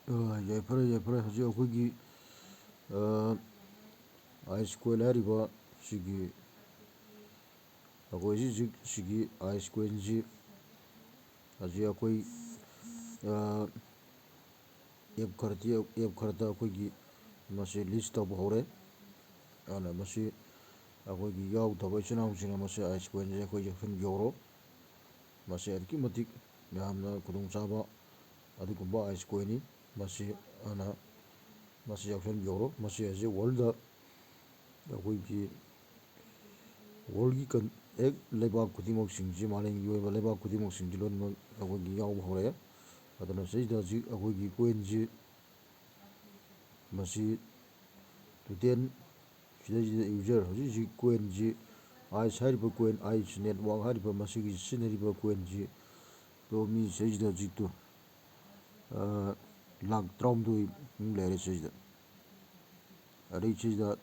ꯌꯥꯏꯐꯔꯦ ꯌꯥꯏꯐꯔꯦ ꯍꯧꯖꯤꯛ ꯑꯩꯈꯣꯏꯒꯤ ꯑꯥꯏ ꯁ꯭ꯀ꯭ꯋꯦꯜ ꯍꯥꯏꯔꯤꯕ ꯁꯤꯒꯤ ꯑꯩꯈꯣꯏ ꯍꯧꯖꯤꯛ ꯁꯤꯒꯤ ꯑꯥꯏ ꯁ꯭ꯀ꯭ꯋꯦꯜꯁꯤ ꯍꯧꯖꯤꯛ ꯑꯩꯈꯣꯏ ꯑꯦꯞ ꯈꯔꯗ ꯑꯩꯈꯣꯏꯒꯤ ꯃꯁꯤ ꯂꯤꯁ ꯇꯧꯕ ꯍꯧꯔꯦ ꯑꯗꯨꯅ ꯃꯁꯤ ꯑꯩꯈꯣꯏꯒꯤ ꯌꯥꯎꯗꯕ ꯏꯆꯤꯜ ꯏꯅꯥꯎꯁꯤꯡꯅ ꯃꯁꯤ ꯑꯥꯏ ꯁ꯭ꯀ꯭ꯋꯦꯜꯁꯦ ꯑꯩꯈꯣꯏ ꯌꯧꯔꯣ ꯃꯁꯤ ꯑꯗꯨꯛꯀꯤ ꯃꯇꯤꯛ ꯌꯥꯝꯅ ꯈꯨꯗꯣꯡꯆꯥꯕ ꯑꯗꯨꯒꯨꯝꯕ ꯑꯥꯏ ꯁ꯭ꯀ꯭ꯋꯦꯜꯅꯤ ꯃꯁꯤ ꯑꯅ ꯃꯁꯤ ꯌꯥꯎꯁꯟꯕꯤꯍꯧꯔꯣ ꯃꯁꯤ ꯍꯧꯖꯤꯛ ꯋꯥꯔꯜꯗ ꯑꯩꯈꯣꯏꯒꯤ ꯋꯥꯔꯜꯒꯤ ꯍꯦꯛ ꯂꯩꯕꯥꯛ ꯈꯨꯗꯤꯡꯃꯛꯁꯤꯡꯁꯤ ꯃꯥꯂꯦꯝꯒꯤ ꯑꯣꯏꯕ ꯂꯩꯕꯥꯛ ꯈꯨꯗꯤꯡꯃꯛꯁꯤꯡꯁꯤ ꯂꯣꯏꯅꯃꯛ ꯑꯩꯈꯣꯏꯒꯤ ꯌꯥꯎꯕ ꯍꯧꯔꯛꯑꯦ ꯑꯗꯨꯅ ꯁꯤꯗ ꯍꯧꯖꯤꯛ ꯑꯩꯈꯣꯏꯒꯤ ꯀꯣꯏꯟꯁꯤ ꯃꯁꯤ ꯇꯣꯇꯦꯜ ꯁꯤꯗꯩꯁꯤꯗ ꯌꯨꯖꯔ ꯍꯧꯖꯤꯛ ꯍꯧꯖꯤꯛ ꯀꯣꯏꯟꯁꯤ ꯑꯥꯏꯁ ꯍꯥꯏꯔꯤꯕ ꯀꯣꯏꯟ ꯑꯥꯏꯁ ꯅꯦꯠꯋꯥꯛ ꯍꯥꯏꯔꯤꯕ ꯃꯁꯤꯒꯤ ꯁꯤꯖꯤꯟꯅꯔꯤꯕ ꯀꯣꯏꯟꯁꯤ ꯇꯣ ꯃꯤ ꯁꯤꯗꯩꯁꯤꯗ ꯍꯧꯖꯤꯛꯇꯣ ꯂꯥꯛ 12 ꯂꯩꯔꯦ ꯁꯤꯗ ꯑꯗꯩ ꯁꯤꯗ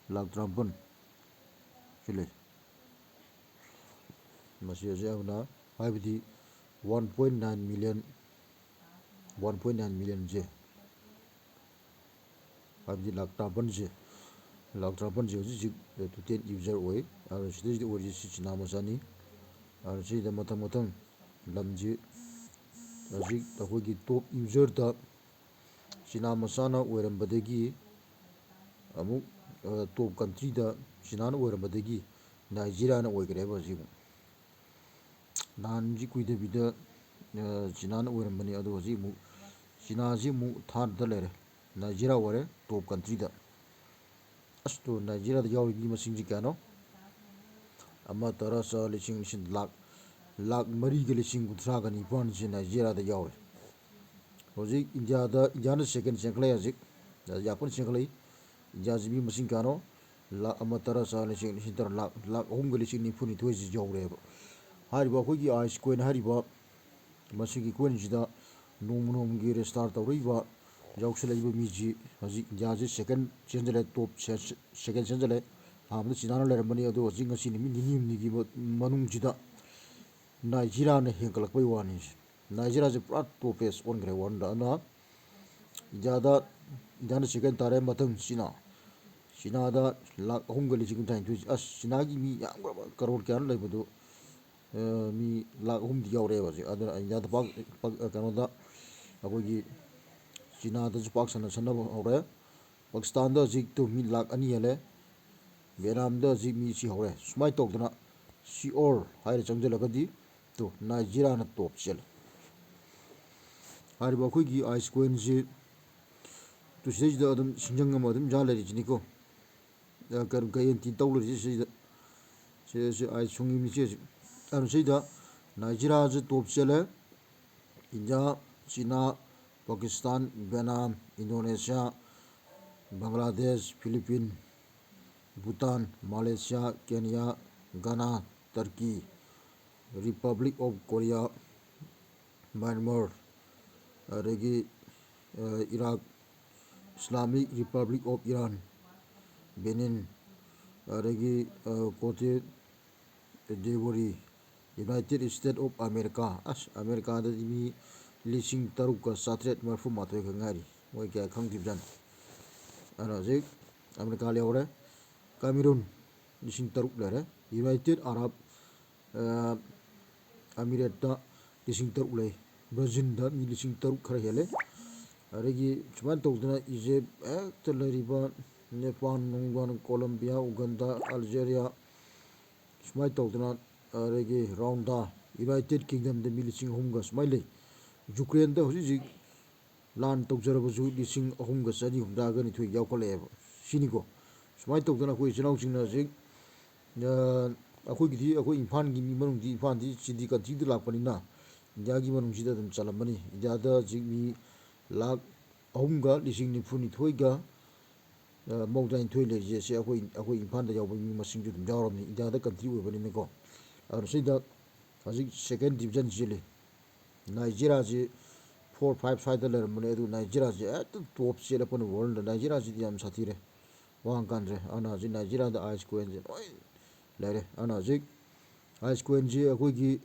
ꯂꯥꯛ 54 ꯁꯤ ꯂꯩ ꯃꯁꯤ ꯍꯧꯖꯤꯛ ꯌꯥꯝꯅ ꯍꯥꯏꯕꯗꯤ 1.9 ꯃꯤꯂꯤꯌꯟ 1.9 ꯃꯤꯂꯤꯌꯟꯁꯦ ꯍꯥꯏꯕꯗꯤ ꯂꯥꯛ 53ꯁꯦ ꯂꯥꯛ 53ꯁꯦ ꯍꯧꯖꯤꯛ ꯍꯧꯖꯤꯛ ꯇꯣꯇꯦꯜ ꯌꯨꯖꯔ ꯑꯣꯏ ꯑꯗꯨꯅ ꯁꯤꯗꯩꯁꯤꯗ ꯑꯣꯏꯔꯤꯁꯤ ꯁꯤ ꯆꯤꯅꯥ ꯃꯆꯥꯅꯤ ꯑꯗꯨꯅ ꯁꯤꯗ ꯃꯊꯪ ꯃꯊꯪ ꯂꯝꯁꯤ ꯍꯧꯖꯤꯛ ꯑꯩꯈꯣꯏꯒꯤ ꯇꯣꯞ ꯌꯨꯖꯔꯗ ꯆꯤꯅꯥ ꯃꯆꯥꯅ ꯑꯣꯏꯔꯝꯕꯗꯒꯤ ꯑꯃꯨꯛ ꯇꯣꯞ ꯀꯟꯇ꯭ꯔꯤꯗ ꯆꯤꯅꯥꯅ ꯑꯣꯏꯔꯝꯕꯗꯒꯤ ꯅꯥꯏꯖꯤꯔꯤꯌꯥꯅ ꯑꯣꯏꯈ꯭ꯔꯦꯕ ꯍꯧꯖꯤꯛ ꯅꯍꯥꯟꯁꯤ ꯀꯨꯏꯗꯕꯤꯗ ꯆꯤꯅꯥꯅ ꯑꯣꯏꯔꯝꯕꯅꯤ ꯑꯗꯣ ꯍꯧꯖꯤꯛ ꯑꯃꯨꯛ ꯆꯤꯅꯥꯁꯤ ꯑꯃꯨꯛ ꯊꯥꯔꯗ ꯂꯩꯔꯦ ꯅꯥꯏꯖꯤꯔꯤꯌꯥ ꯑꯣꯏꯔꯦ ꯇꯣꯞ ꯀꯟꯇ꯭ꯔꯤꯗ ꯑꯁ ꯇꯣ ꯅꯥꯏꯖꯤꯔꯤꯌꯥꯗ ꯌꯥꯎꯔꯤꯕ ꯃꯤ ꯃꯁꯤꯡꯁꯤ ꯀꯌꯥꯅꯣ ꯑꯃ ꯇꯔꯥ ꯆꯥ ꯂꯤꯁꯤꯡ ꯂꯥꯛ 4,30,9,ꯁꯤ ꯅꯥꯏꯖꯤꯔꯤꯌꯥꯗ ꯌꯥꯎꯔꯦ ꯍꯧꯖꯤꯛ ꯏꯟꯗꯤꯌꯥꯅ ꯁꯦꯀꯦꯟ ꯆꯦꯟꯈꯠꯂꯛꯏ ꯍꯧꯖꯤꯛ ꯌꯥꯄꯅ ꯆꯦꯟꯈꯠꯂꯛꯏ ꯏꯟꯗꯤꯌꯥꯁꯤ ꯃꯤ ꯃꯁꯤꯡ ꯀꯌꯥꯅꯣ ꯂꯥꯛ 1,10,9,9,9 ꯂꯥꯛ 3,40,000 ꯌꯧꯔꯦꯕ ꯍꯥꯏꯔꯤꯕ ꯑꯩꯈꯣꯏꯒꯤ ꯑꯥꯏꯁ ꯀꯣꯏꯟ ꯍꯥꯏꯔꯤꯕ ꯃꯁꯤꯒꯤ ꯀꯣꯏꯟꯁꯤꯗ ꯅꯣꯡꯃ ꯅꯣꯡꯃꯒꯤ ꯔꯦꯁꯇꯥꯔ ꯇꯧꯔꯛꯏꯕ ꯌꯥꯎꯁꯜꯂꯛꯏꯕ ꯃꯤꯁꯤ ꯍꯧꯖꯤꯛ ꯏꯟꯗꯤꯌꯥꯁꯤ ꯁꯦꯀꯦꯟ ꯆꯦꯟꯖꯜꯂꯦ ꯇꯣꯞ ꯁꯦꯀꯦꯟ ꯆꯦꯟꯖꯜꯂꯦ ꯑꯍꯥꯟꯕꯗ ꯆꯤꯅꯥꯅ ꯂꯩꯔꯝꯕꯅꯤ ꯑꯗꯣ ꯍꯧꯖꯤꯛ ꯉꯁꯤ ꯅꯨꯃꯤꯠ ꯅꯤꯅꯤ ꯍꯨꯝꯅꯤꯒꯤ ꯃꯅꯨꯡꯁꯤꯗ ꯅꯥꯏꯖꯤꯔꯤꯌꯥꯅ ꯍꯦꯟꯒꯠꯂꯛꯄꯩ ꯋꯥꯅꯤ ꯅꯥꯏꯖꯤꯔꯤꯌꯥꯁꯤ ꯄꯨꯔꯥ ꯇꯣꯞꯄꯦꯁ ꯑꯣꯟꯈ꯭ꯔꯦ ꯋꯥꯔꯜꯗ ꯑꯗꯨꯅ ꯏꯟꯗꯤꯌꯥꯅ ꯁꯦꯀꯦꯟ ꯇꯥꯔꯦ ꯃꯊꯪ ꯆꯤꯅꯥꯗ ꯂꯥꯛ 3,40,9,900 ꯑꯁ ꯆꯤꯅꯥꯒꯤ ꯃꯤ ꯌꯥꯝꯈ꯭ꯔꯕ ꯀꯔꯣꯔ ꯀꯌꯥꯅꯣ ꯂꯩꯕꯗꯨ ꯃꯤ ꯂꯥꯛ 3ꯗꯤ ꯌꯧꯔꯛꯑꯦꯕ ꯍꯧꯖꯤꯛ ꯑꯗꯨꯅ ꯏꯟꯗꯤꯌꯥꯗ ꯀꯩꯅꯣꯗ ꯑꯩꯈꯣꯏꯒꯤ ꯆꯤꯅꯥꯗꯁꯨ ꯄꯥꯛ ꯁꯟꯅ ꯁꯟꯅꯕ ꯍꯧꯔꯦ ꯄꯥꯀꯤꯁꯇꯥꯟꯗ ꯍꯧꯖꯤꯛꯇꯨ ꯃꯤ ꯂꯥꯛ 2 ꯍꯦꯜꯂꯦ ꯚꯤꯌꯦꯠꯅꯥꯝꯗ ꯍꯧꯖꯤꯛ ꯃꯤ ꯁꯤ ꯍꯧꯔꯦ ꯁꯨꯃꯥꯏꯅ ꯇꯧꯗꯅ ꯁꯤꯑꯣꯔ ꯍꯥꯏꯔ ꯆꯪꯁꯤꯜꯂꯒꯗꯤ ꯇꯣ ꯅꯥꯏꯖꯤꯔꯤꯌꯥꯅ ꯇꯣꯞ ꯆꯦꯜꯂꯦ ꯍꯥꯏꯔꯤꯕ ꯑꯩꯈꯣꯏꯒꯤ ꯑꯥꯏꯁ ꯀꯣꯏꯟꯁꯤ ꯇꯨ ꯁꯤꯗꯩꯁꯤꯗ ꯑꯗꯨꯝ ꯁꯤꯡꯖꯪ ꯑꯃ ꯑꯗꯨꯝ ꯌꯥ ꯂꯩꯔꯤꯁꯤꯅꯤꯀꯣ ꯀꯩꯌꯦꯟꯇꯤ ꯇꯧ ꯂꯩꯔꯤꯁꯤ ꯁꯤꯗ ꯑꯥꯏꯁ ꯁꯨꯡꯉꯤ ꯃꯤꯆꯦ ꯑꯗꯨꯅ ꯁꯤꯗ ꯅꯥꯏꯖꯤꯔꯤꯌꯥꯁꯤ ꯇꯣꯞ ꯆꯦꯜꯂꯦ India China Pakistan Vietnam Indonesia Bangladesh Philippines Bhutan Malaysia Kenya Ghana Turkey Republic of Korea Myanmar ꯑꯗꯒꯤ Iraq Islamic Republic of Iran Benin ꯑꯗꯒꯤ Cote d'Ivoire United States of America ꯑꯁ ꯑꯃꯦꯔꯤꯀꯥꯗꯗꯤ ꯃꯤ 3,338 ꯈꯛ ꯉꯥꯏꯔꯤ ꯃꯣꯏ ꯀꯌꯥ ꯈꯪꯗ꯭ꯔꯤꯕꯖꯥꯠꯅꯤ ꯑꯗꯨꯅ ꯍꯧꯖꯤꯛ ꯑꯃꯦꯔꯤꯀꯥ ꯂꯩꯍꯧꯔꯦ ꯀꯥꯃꯤꯔꯨꯟ 3,000 ꯂꯩꯔꯦ ꯌꯨꯅꯥꯏꯇꯦꯠ ꯑꯔꯥꯕ ꯑꯃꯤꯔꯦꯠꯇ 3,000 ꯂꯩ ꯕ꯭ꯔꯥꯖꯤꯜꯗ ꯃꯤ 3,000 ꯈꯔ ꯍꯦꯜꯂꯦ ꯑꯗꯒꯤ ꯁꯨꯃꯥꯏꯅ ꯇꯧꯗꯅ ꯏꯖꯤꯞ ꯍꯦꯛꯇ ꯂꯩꯔꯤꯕ ꯅꯦꯄꯥꯜ ꯅꯨꯡꯕꯥꯟ ꯀꯣꯂꯝꯕꯤꯌꯥ ꯎꯒꯟꯗꯥ ꯑꯜꯖꯦꯔꯤꯌꯥ ꯁꯨꯃꯥꯏꯅ ꯇꯧꯗꯅ ꯑꯗꯒꯤ ꯔꯥꯎꯟꯗ ꯌꯨꯅꯥꯏꯇꯦꯠ ꯀꯤꯡꯗꯝꯗ ꯃꯤ 3,000 ꯁꯨꯃꯥꯏꯅ ꯂꯩ ꯌꯨꯀ꯭ꯔꯦꯟꯗ ꯍꯧꯖꯤꯛ ꯍꯧꯖꯤꯛ ꯂꯥꯟ ꯇꯧꯖꯔꯕꯁꯨ 3,262 ꯌꯥꯎꯈꯠꯂꯛꯑꯦꯕ ꯁꯤꯅꯤꯀꯣ ꯁꯨꯃꯥꯏꯅ ꯇꯧꯗꯅ ꯑꯩꯈꯣꯏ ꯏꯆꯤꯜ ꯏꯅꯥꯎꯁꯤꯡꯅ ꯍꯧꯖꯤꯛ ꯑꯩꯈꯣꯏꯒꯤꯗꯤ ꯑꯩꯈꯣꯏ ꯏꯝꯐꯥꯜꯒꯤ ꯃꯤ ꯃꯅꯨꯡꯗꯤ ꯏꯝꯐꯥꯜꯗꯤ ꯁꯤꯗꯤ ꯀꯟꯇ꯭ꯔꯤꯗ ꯂꯥꯛꯄꯅꯤꯅ ꯏꯟꯗꯤꯌꯥꯒꯤ ꯃꯅꯨꯡꯁꯤꯗ ꯑꯗꯨꯝ ꯆꯜꯂꯝꯃꯅꯤ ꯏꯟꯗꯤꯌꯥꯗ ꯍꯧꯖꯤꯛ ꯃꯤ ꯂꯥꯛ 3,92,000 92 ꯂꯩꯔꯤꯁꯦ ꯁꯤ ꯑꯩꯈꯣꯏ ꯏꯝꯐꯥꯜꯗ ꯌꯥꯎꯕ ꯃꯤ ꯃꯁꯤꯡꯁꯨ ꯑꯗꯨꯝ ꯌꯥꯎꯔꯕꯅꯤ ꯏꯟꯗꯤꯌꯥꯗ ꯀꯟꯇ꯭ꯔꯤ ꯑꯣꯏꯕꯅꯤꯅꯀꯣ ꯑꯗꯨꯅ ꯁꯤꯗ ꯍꯧꯖꯤꯛ ꯁꯦꯀꯦꯟ ꯗꯤꯕꯤꯖꯟ ꯆꯦꯜꯂꯤ ꯅꯥꯏꯖꯤꯔꯤꯌꯥꯁꯤ 4, 5 ꯁ꯭ꯋꯥꯏꯗ ꯂꯩꯔꯝꯕꯅꯦ ꯑꯗꯨ ꯅꯥꯏꯖꯤꯔꯤꯌꯥꯁꯤ ꯍꯦꯛꯇ ꯇꯣꯞ ꯆꯦꯜꯂꯛꯄꯅꯤ ꯋꯥꯔꯜꯗ ꯅꯥꯏꯖꯤꯔꯤꯌꯥꯁꯤꯗꯤ ꯌꯥꯝ ꯁꯥꯊꯤꯔꯦ ꯋꯥꯡ ꯀꯥꯟꯗ꯭ꯔꯦ ꯑꯗꯨꯅ ꯍꯧꯖꯤꯛ ꯅꯥꯏꯖꯤꯔꯤꯌꯥꯗ ꯑꯥꯏꯁ ꯀꯣꯏꯟꯁꯦ ꯂꯣꯏ ꯂꯩꯔꯦ ꯑꯗꯨꯅ ꯍꯧꯖꯤꯛ ꯑꯥꯏꯁ ꯀꯣꯏꯟꯁꯤ ꯑꯩꯈꯣꯏꯒꯤ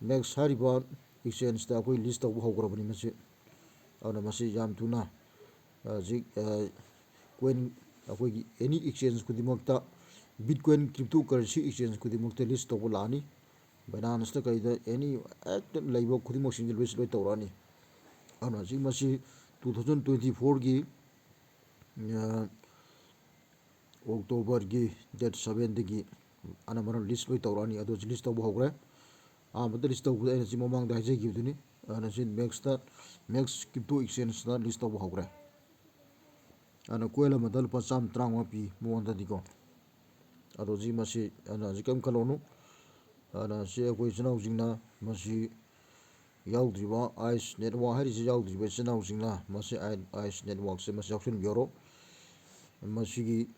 ꯅꯦꯛꯁ ꯍꯥꯏꯔꯤꯕ ꯑꯦꯛꯁꯆꯦꯟꯖꯇ ꯑꯩꯈꯣꯏ ꯂꯤꯁ ꯇꯧꯕ ꯍꯧꯈ꯭ꯔꯕꯅꯤ ꯃꯁꯤ ꯑꯗꯨꯅ ꯃꯁꯤ ꯌꯥꯝ ꯊꯨꯅ ꯍꯧꯖꯤꯛ ꯀꯣꯏꯟ ꯑꯩꯈꯣꯏꯒꯤ ꯑꯦꯅꯤ ꯑꯦꯛꯁꯆꯦꯟꯖ ꯈꯨꯗꯤꯡꯃꯛꯇ ꯕꯤꯠꯀꯣꯏꯟ ꯀ꯭ꯔꯤꯞꯇꯣ ꯀꯔꯦꯟꯁꯤ ꯑꯦꯛꯁꯆꯦꯟꯖ ꯈꯨꯗꯤꯡꯃꯛꯇ ꯂꯤꯁ ꯇꯧꯕ ꯂꯥꯛꯑꯅꯤ ꯕꯥꯏꯅꯥꯟꯁꯇ ꯀꯩꯗ ꯑꯦꯅꯤ ꯍꯦꯛꯇ ꯂꯩꯕ ꯈꯨꯗꯤꯡꯃꯛꯁꯤꯡꯁꯦ ꯂꯣꯏ ꯇꯧꯔꯛꯑꯅꯤ ꯑꯗꯨꯅ ꯍꯧꯖꯤꯛ ꯃꯁꯤ 2024ꯒꯤ ꯑꯣꯛꯇꯣꯕꯔꯒꯤ ꯗꯦꯠ 7ꯗꯒꯤ ꯑꯅꯝꯕꯅ ꯂꯤꯁ ꯂꯣꯏ ꯇꯧꯔꯛꯑꯅꯤ ꯑꯗꯣ ꯂꯤꯁ ꯇꯧꯕ ꯍꯧꯈ꯭ꯔꯦ ꯑꯍꯥꯟꯕꯗ ꯂꯤꯁ ꯇꯧꯕꯗ ꯑꯩꯅ ꯁꯤ ꯃꯃꯥꯡꯗ ꯍꯥꯏꯖꯈꯤꯕꯗꯨꯅꯤ ꯑꯗꯨꯅ ꯁꯤ ꯃꯦꯛꯁ ꯀ꯭ꯔꯤꯞꯇꯣ ꯑꯦꯛꯁꯆꯦꯟꯖꯇ ꯂꯤꯁ ꯇꯧꯕ ꯍꯧꯈ꯭ꯔꯦ ꯑꯗꯨꯅ ꯀꯣꯏꯜ ꯑꯃꯗ ꯂꯨꯄꯥ 135 ꯄꯤ ꯃꯉꯣꯟꯗꯗꯤꯀꯣ ꯑꯗꯣ ꯍꯧꯖꯤꯛ ꯃꯁꯤ ꯑꯗꯨꯅ ꯍꯧꯖꯤꯛ ꯀꯔꯤꯝ ꯈꯜꯂꯨꯅꯨ ꯑꯗꯨꯅ ꯁꯤ ꯑꯩꯈꯣꯏ ꯏꯆꯤꯜ ꯏꯅꯥꯎꯁꯤꯡꯅ ꯃꯁꯤ ꯌꯥꯎꯗ꯭ꯔꯤꯕ ꯑꯥꯏꯁ ꯅꯦꯠꯋꯥꯛ ꯍꯥꯏꯔꯤꯁꯤ ꯌꯥꯎꯗ꯭ꯔꯤꯕ ꯏꯆꯤꯜ ꯏꯅꯥꯎꯁꯤꯡꯅ ꯃꯁꯤ ꯑꯥꯏꯁ ꯅꯦꯠꯋꯥꯛꯁꯦ ꯃꯁꯤ ꯌꯥꯎꯁꯟꯕꯤꯔꯣ ꯃꯁꯤꯒꯤ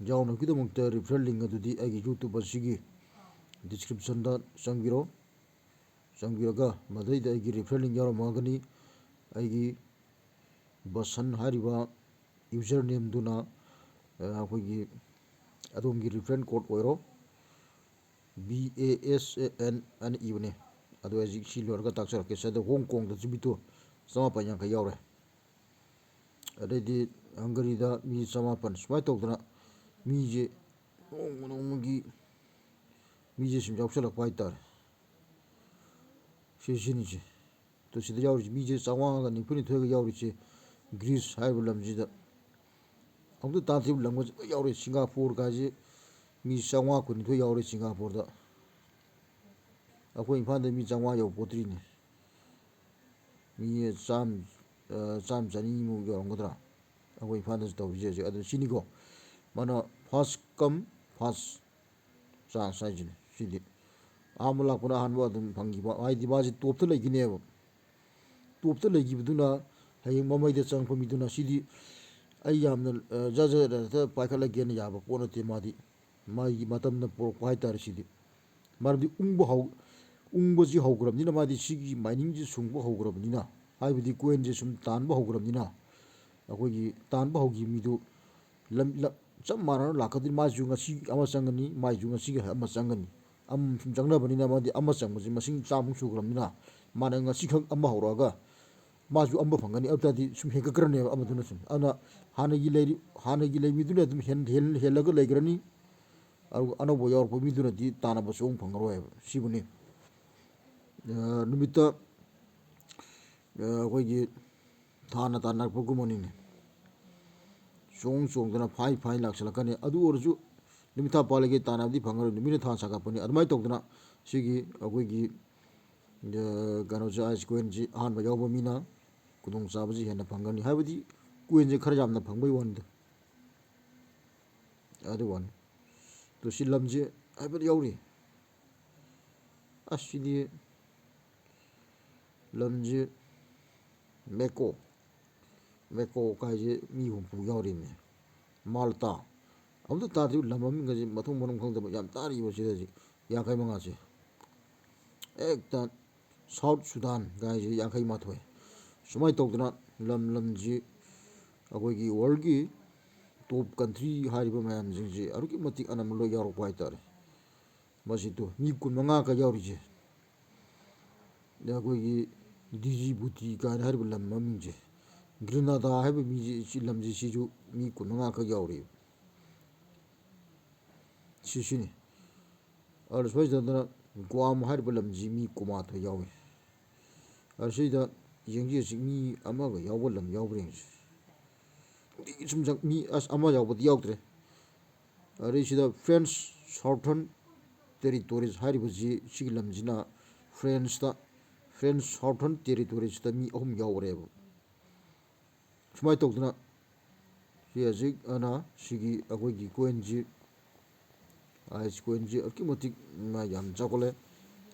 ꯌꯥꯎꯅꯕꯒꯤꯗꯃꯛꯇ ꯔꯤꯐꯔꯦꯜ ꯂꯤꯡ ꯑꯗꯨꯗꯤ ꯑꯩꯒꯤ ꯌꯨꯇꯨꯕ ꯑꯁꯤꯒꯤ ꯗꯤꯁꯀ꯭ꯔꯤꯞꯁꯟꯗ ꯆꯪꯕꯤꯔꯒ ꯃꯗꯩꯗ ꯑꯩꯒꯤ ꯔꯤꯐꯔꯦꯜ ꯂꯤꯡ ꯌꯥꯎꯔꯝꯃꯒꯅꯤ ꯑꯩꯒꯤ ꯕꯁꯟ ꯍꯥꯏꯔꯤꯕ ꯌꯨꯖꯔ ꯅꯦꯝꯗꯨꯅ ꯑꯩꯈꯣꯏꯒꯤ ꯑꯗꯣꯝꯒꯤ ꯔꯤꯐꯔꯦꯟ ꯀꯣꯗ ꯑꯣꯏꯔꯣ BASAN ꯑꯅ ꯏꯕꯅꯦ ꯑꯗꯣ ꯍꯧꯖꯤꯛ ꯁꯤ ꯂꯣꯏꯔꯒ ꯇꯥꯛꯆꯔꯛꯀꯦ ꯁꯤꯗ ꯍꯣꯡ ꯀꯣꯡꯗꯁꯨ ꯕꯤꯠꯇꯣ 150 ꯌꯥꯎꯔꯦ ꯑꯗꯩꯗꯤ ꯍꯪꯒꯔꯤꯗ ꯃꯤ 150 ꯁꯨꯃꯥꯏꯅ ꯇꯧꯗꯅ ꯃꯤꯁꯦ ꯅꯣꯡꯃꯒꯤ ꯃꯤꯁꯦ ꯁꯨꯝ ꯌꯥꯎꯁꯜꯂꯛꯄ ꯍꯥꯏꯇꯥꯔꯦ ꯁꯤꯅꯤꯁꯦ ꯇꯣ ꯁꯤꯗ ꯌꯥꯎꯔꯤꯁꯦ ꯃꯤꯁꯦ 992ꯒ ꯌꯥꯎꯔꯤꯁꯦ ꯒ꯭ꯔꯤꯁ ꯍꯥꯏꯔꯤꯕ ꯂꯝꯁꯤꯗ ꯑꯃꯨꯛꯇ ꯇꯥꯗ꯭ꯔꯤꯕ ꯂꯝꯒꯁꯦ ꯂꯣꯏ ꯌꯥꯎꯔꯦ ꯁꯤꯡꯒꯥꯄꯨꯔꯒꯁꯦ ꯃꯤ 912 ꯌꯥꯎꯔꯦ ꯁꯤꯡꯒꯥꯄꯨꯔꯗ ꯑꯩꯈꯣꯏ ꯏꯝꯐꯥꯜꯗ ꯃꯤ 100 ꯌꯧꯄꯣꯠꯇ꯭ꯔꯤꯅꯦ ꯃꯤ 100-150ꯃꯨꯛ ꯌꯧꯔꯝꯒꯗ꯭ꯔꯥ ꯑꯩꯈꯣꯏ ꯏꯝꯐꯥꯜꯗꯁꯨ ꯇꯧꯔꯤꯁꯦ ꯍꯧꯖꯤꯛ ꯑꯗꯨ ꯁꯤꯅꯤꯀꯣ ꯃꯥꯅ ꯐꯥꯔꯁ ꯀꯝ ꯐꯥꯔꯁ ꯆꯥꯟꯁ ꯍꯥꯏꯁꯤꯅꯤ ꯁꯤꯗꯤ ꯑꯍꯥꯟꯕ ꯂꯥꯛꯄꯅ ꯑꯍꯥꯟꯕ ꯑꯗꯨꯝ ꯐꯪꯈꯤꯕ ꯍꯥꯏꯗꯤ ꯃꯥꯁꯤ ꯇꯣꯞꯇ ꯂꯩꯈꯤꯅꯦꯕ ꯇꯣꯞꯇ ꯂꯩꯈꯤꯕꯗꯨꯅ ꯍꯌꯦꯡ ꯃꯃꯩꯗ ꯆꯪꯉꯛꯄ ꯃꯤꯗꯨꯅ ꯁꯤꯗꯤ ꯑꯩ ꯌꯥꯝꯅ ꯖꯖꯗ ꯄꯥꯏꯈꯠꯂꯒꯦꯅ ꯌꯥꯕ ꯄꯣꯠ ꯅꯠꯇꯦ ꯃꯥꯗꯤ ꯃꯥꯒꯤ ꯃꯇꯝꯅ ꯄꯣꯔꯛꯄ ꯍꯥꯏꯇꯥꯔꯦ ꯁꯤꯗꯤ ꯃꯔꯝꯗꯤ ꯎꯪꯕꯁꯤ ꯍꯧꯈ꯭ꯔꯕꯅꯤꯅ ꯃꯥꯗꯤ ꯁꯤꯒꯤ ꯃꯥꯏꯅꯤꯡꯁꯤ ꯁꯨꯡꯕ ꯍꯧꯈ꯭ꯔꯕꯅꯤꯅ ꯍꯥꯏꯕꯗꯤ ꯀꯣꯏꯟꯁꯦ ꯁꯨꯝ ꯇꯥꯟꯕ ꯍꯧꯈ꯭ꯔꯕꯅꯤꯅ ꯑꯩꯈꯣꯏꯒꯤ ꯇꯥꯟꯕ ꯍꯧꯈꯤꯕ ꯃꯤꯗꯨ ꯆꯞ ꯃꯥꯟꯅꯅ ꯂꯥꯛꯀꯗꯣꯏꯅꯤ ꯃꯥꯁꯨ ꯉꯁꯤ ꯑꯃ ꯆꯪꯒꯅꯤ ꯃꯥꯏꯁꯨ ꯉꯁꯤꯒꯤ ꯑꯃ ꯆꯪꯒꯅꯤ ꯁꯨꯝ ꯆꯪꯅꯕꯅꯤꯅ ꯃꯥꯗꯤ ꯑꯃ ꯆꯪꯕꯁꯤ ꯃꯁꯤꯡ 100ꯃꯨꯛ ꯁꯨꯈ꯭ꯔꯕꯅꯤꯅ ꯃꯥꯅ ꯉꯁꯤꯈꯛ ꯑꯃ ꯍꯧꯔꯛꯑꯒ ꯃꯥꯁꯨ ꯑꯃ ꯐꯪꯒꯅꯤ ꯑꯗꯨꯇꯥꯔꯗꯤ ꯁꯨꯝ ꯍꯦꯟꯒꯠꯈ꯭ꯔꯅꯦꯕ ꯑꯃꯗꯨꯅ ꯁꯨꯝ ꯑꯗꯨꯅ ꯍꯥꯟꯅꯒꯤ ꯂꯩꯃꯤꯗꯨꯅ ꯑꯗꯨꯝ ꯍꯦꯜꯂꯒ ꯂꯩꯈ꯭ꯔꯅꯤ ꯑꯗꯨꯒ ꯑꯅꯧꯕ ꯌꯥꯎꯔꯛꯄ ꯃꯤꯗꯨꯅꯗꯤ ꯇꯥꯟꯅꯕꯁꯨ ꯑꯃꯨꯛ ꯐꯪꯉꯔꯣꯏꯕ ꯁꯤꯕꯨꯅꯤ ꯅꯨꯃꯤꯠꯇ ꯑꯩꯈꯣꯏꯒꯤ ꯊꯥꯅ ꯇꯥꯟꯅꯔꯛꯄꯒꯨꯝꯕꯅꯤꯅꯦ ꯆꯣꯡꯗꯅ ꯐꯥꯏ ꯂꯥꯛꯁꯤꯜꯂꯛꯀꯅꯤ ꯑꯗꯨ ꯑꯣꯏꯔꯁꯨ ꯅꯨꯃꯤꯠ ꯊꯥ ꯄꯥꯜꯂꯤꯒꯦ ꯇꯥꯟꯅꯕꯗꯤ ꯐꯪꯉꯔꯣꯏ ꯅꯨꯃꯤꯠꯅ ꯊꯥ ꯁꯥꯒꯠꯄꯅꯤ ꯑꯗꯨꯃꯥꯏꯅ ꯇꯧꯗꯅ ꯁꯤꯒꯤ ꯑꯩꯈꯣꯏꯒꯤ ꯀꯩꯅꯣꯁꯦ ꯑꯥꯏꯁ ꯀꯣꯏꯟꯁꯤ ꯑꯍꯥꯟꯕ ꯌꯥꯎꯕ ꯃꯤꯅ ꯈꯨꯗꯣꯡꯆꯥꯕꯁꯤ ꯍꯦꯟꯅ ꯐꯪꯒꯅꯤ ꯍꯥꯏꯕꯗꯤ ꯀꯣꯏꯟꯁꯦ ꯈꯔ ꯌꯥꯝꯅ ꯐꯪꯕꯩ ꯋꯥꯅꯤꯗ ꯑꯗꯨ ꯋꯥꯅꯤ ꯇꯣ ꯁꯤ ꯂꯝꯁꯦ ꯍꯥꯏꯐꯦꯠ ꯌꯥꯎꯔꯤ ꯑꯁꯤꯗꯤ ꯂꯝꯁꯦ ꯃꯦꯀꯣ ꯀꯥꯏꯁꯦ ꯃꯤ 50 ꯌꯥꯎꯔꯤꯅꯦ ꯃꯥꯜꯇꯥ ꯑꯃꯨꯛꯇ ꯇꯥꯗ꯭ꯔꯤꯕ ꯂꯝ ꯃꯃꯤꯡꯒꯁꯦ ꯃꯊꯣꯡ ꯃꯔꯝ ꯈꯪꯗꯕ ꯌꯥꯝ ꯇꯥꯔꯤꯕ ꯁꯤꯗ ꯍꯧꯖꯤꯛ 55ꯁꯦ ꯍꯦꯛꯇ ꯁꯥꯎꯠ ꯁꯨꯗꯥꯟ ꯒꯥꯏꯁꯦ 51 ꯁꯨꯃꯥꯏꯅ ꯇꯧꯗꯅ ꯂꯝꯁꯤ ꯑꯩꯈꯣꯏꯒꯤ ꯋꯥꯔꯜꯒꯤ ꯇꯣꯞ ꯀꯟꯇ꯭ꯔꯤ ꯍꯥꯏꯔꯤꯕ ꯃꯌꯥꯝꯁꯤꯡꯁꯦ ꯑꯗꯨꯛꯀꯤ ꯃꯇꯤꯛ ꯑꯅꯝꯕ ꯂꯣꯏ ꯌꯥꯎꯔꯛꯄ ꯍꯥꯏꯇꯥꯔꯦ ꯃꯁꯤꯗꯣ ꯃꯤ 15ꯀ ꯌꯥꯎꯔꯤꯁꯦ ꯑꯩꯈꯣꯏꯒꯤ ꯗꯤꯖꯤꯕꯨꯇꯤ ꯀꯥꯏꯅ ꯍꯥꯏꯔꯤꯕ ꯂꯝ ꯃꯃꯤꯡꯁꯦ ꯒ꯭ꯔꯤꯅꯥꯗꯥ ꯍꯥꯏꯕ ꯃꯤꯁꯤ ꯂꯝꯁꯤ ꯁꯤꯁꯨ ꯃꯤ 15ꯈꯛ ꯌꯥꯎꯔꯤꯕ ꯁꯤꯅꯤ ꯑꯗꯨ ꯁꯣꯏꯗꯅ ꯒ꯭ꯋꯥꯝ ꯍꯥꯏꯔꯤꯕ ꯂꯝꯁꯤ ꯃꯤ 12 ꯌꯥꯎꯏ ꯑꯁꯤꯗ ꯌꯦꯡꯁꯤ ꯃꯤ ꯑꯃꯒ ꯌꯥꯎꯕ ꯂꯝ ꯌꯥꯎꯕ꯭ꯔꯥ ꯌꯦꯡꯁꯤ ꯁꯨꯝ ꯃꯤ ꯑꯃ ꯌꯥꯎꯕꯗꯤ ꯌꯥꯎꯗ꯭ꯔꯦ ꯑꯗꯩ ꯁꯤꯗ ꯐ꯭ꯔꯦꯟꯁ ꯁꯥꯎꯊꯔꯟ ꯇꯦꯔꯤꯇꯣꯔꯤꯁ ꯍꯥꯏꯔꯤꯕꯁꯤ ꯁꯤꯒꯤ ꯂꯝꯁꯤꯅ ꯐ꯭ꯔꯦꯟꯁ ꯁꯥꯎꯊꯔꯟ ꯇꯦꯔꯤꯇꯣꯔꯤꯁꯇ ꯃꯤ 3 ꯌꯥꯎꯔꯦꯕ ꯁꯨꯃꯥꯏꯅ ꯇꯧꯗꯅ ꯁꯤ ꯍꯧꯖꯤꯛ ꯁꯤꯒꯤ ꯑꯩꯈꯣꯏꯒꯤ ꯀꯣꯏꯟꯁꯤ ꯑꯥꯏꯁ ꯀꯣꯏꯟꯁꯤ ꯑꯗꯨꯛꯀꯤ ꯃꯇꯤꯛ ꯌꯥꯝ ꯆꯥꯎꯈꯠꯂꯦ